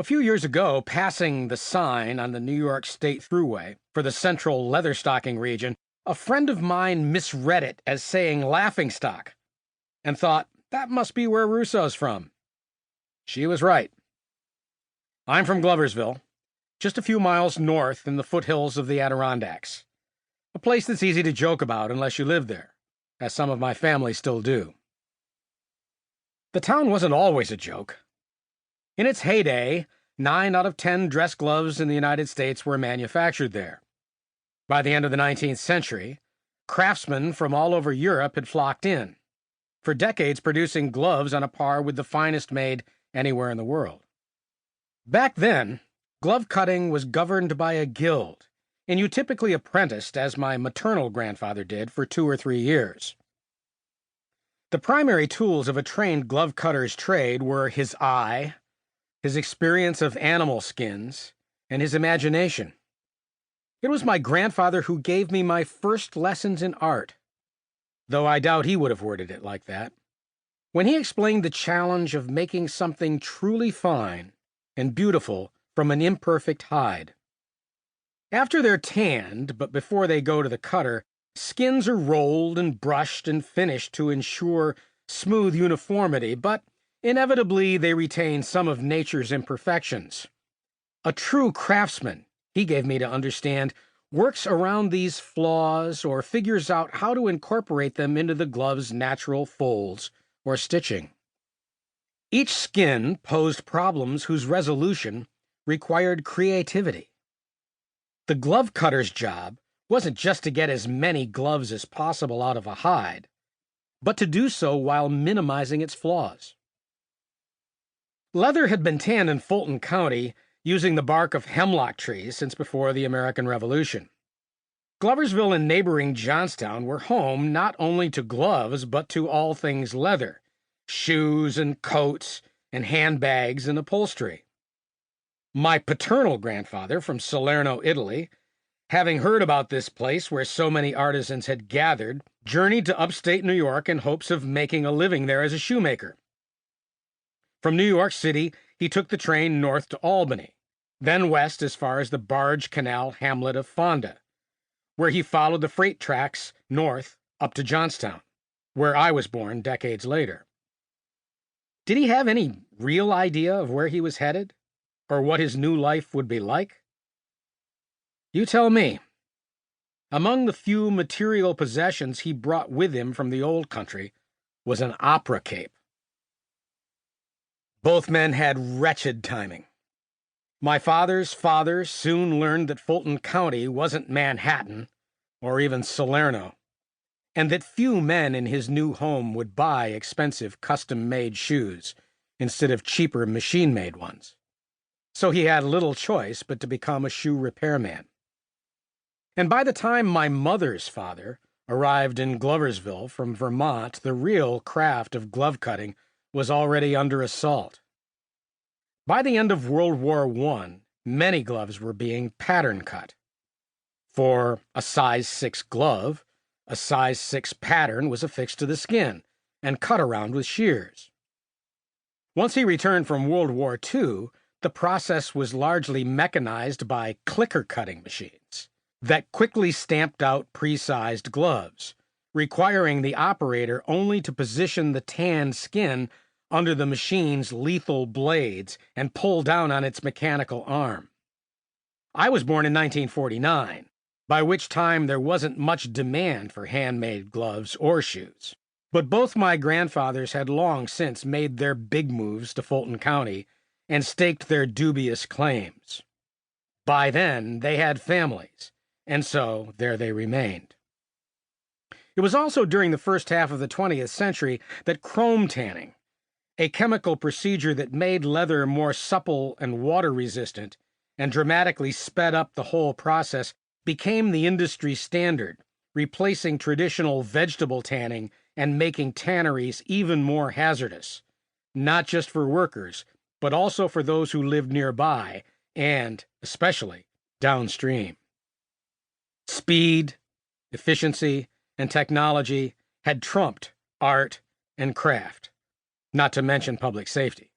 A few years ago, passing the sign on the New York State Thruway for the central leatherstocking region, a friend of mine misread it as saying laughingstock and thought that must be where Russo's from. She was right. I'm from Gloversville, just a few miles north in the foothills of the Adirondacks, a place that's easy to joke about unless you live there, as some of my family still do. The town wasn't always a joke. In its heyday, 9 out of 10 dress gloves in the United States were manufactured there. By the end of the 19th century, craftsmen from all over Europe had flocked in, for decades producing gloves on a par with the finest made anywhere in the world. Back then, glove cutting was governed by a guild, and you typically apprenticed, as my maternal grandfather did, for 2 or 3 years. The primary tools of a trained glove cutter's trade were his eye, his experience of animal skins, and his imagination. It was my grandfather who gave me my first lessons in art, though I doubt he would have worded it like that, when he explained the challenge of making something truly fine and beautiful from an imperfect hide. After they're tanned, but before they go to the cutter, skins are rolled and brushed and finished to ensure smooth uniformity, but inevitably they retain some of nature's imperfections. A true craftsman, he gave me to understand, works around these flaws or figures out how to incorporate them into the glove's natural folds or stitching. Each skin posed problems whose resolution required creativity. The glove cutter's job wasn't just to get as many gloves as possible out of a hide, but to do so while minimizing its flaws. Leather had been tanned in Fulton County using the bark of hemlock trees since before the American Revolution. Gloversville and neighboring Johnstown were home not only to gloves but to all things leather, shoes and coats and handbags and upholstery. My paternal grandfather from Salerno, Italy, having heard about this place where so many artisans had gathered, journeyed to upstate New York in hopes of making a living there as a shoemaker. From New York City, he took the train north to Albany, then west as far as the barge canal hamlet of Fonda, where he followed the freight tracks north up to Johnstown, where I was born decades later. Did he have any real idea of where he was headed, or what his new life would be like? You tell me. Among the few material possessions he brought with him from the old country was an opera cape. Both men had wretched timing. My father's father soon learned that Fulton County wasn't Manhattan, or even Salerno, and that few men in his new home would buy expensive custom-made shoes instead of cheaper machine-made ones. So he had little choice but to become a shoe repairman. And by the time my mother's father arrived in Gloversville from Vermont, the real craft of glove cutting was already under assault. By the end of World War I, many gloves were being pattern cut. For a size 6 glove, a size 6 pattern was affixed to the skin and cut around with shears. Once he returned from World War II, the process was largely mechanized by clicker cutting machines that quickly stamped out pre-sized gloves, requiring the operator only to position the tanned skin under the machine's lethal blades and pull down on its mechanical arm. I was born in 1949, by which time there wasn't much demand for handmade gloves or shoes. But both my grandfathers had long since made their big moves to Fulton County and staked their dubious claims. By then, they had families, and so there they remained. It was also during the first half of the 20th century that chrome tanning, a chemical procedure that made leather more supple and water-resistant and dramatically sped up the whole process, became the industry standard, replacing traditional vegetable tanning and making tanneries even more hazardous, not just for workers, but also for those who lived nearby and, especially, downstream. Speed, efficiency, and technology had trumped art and craft, not to mention public safety.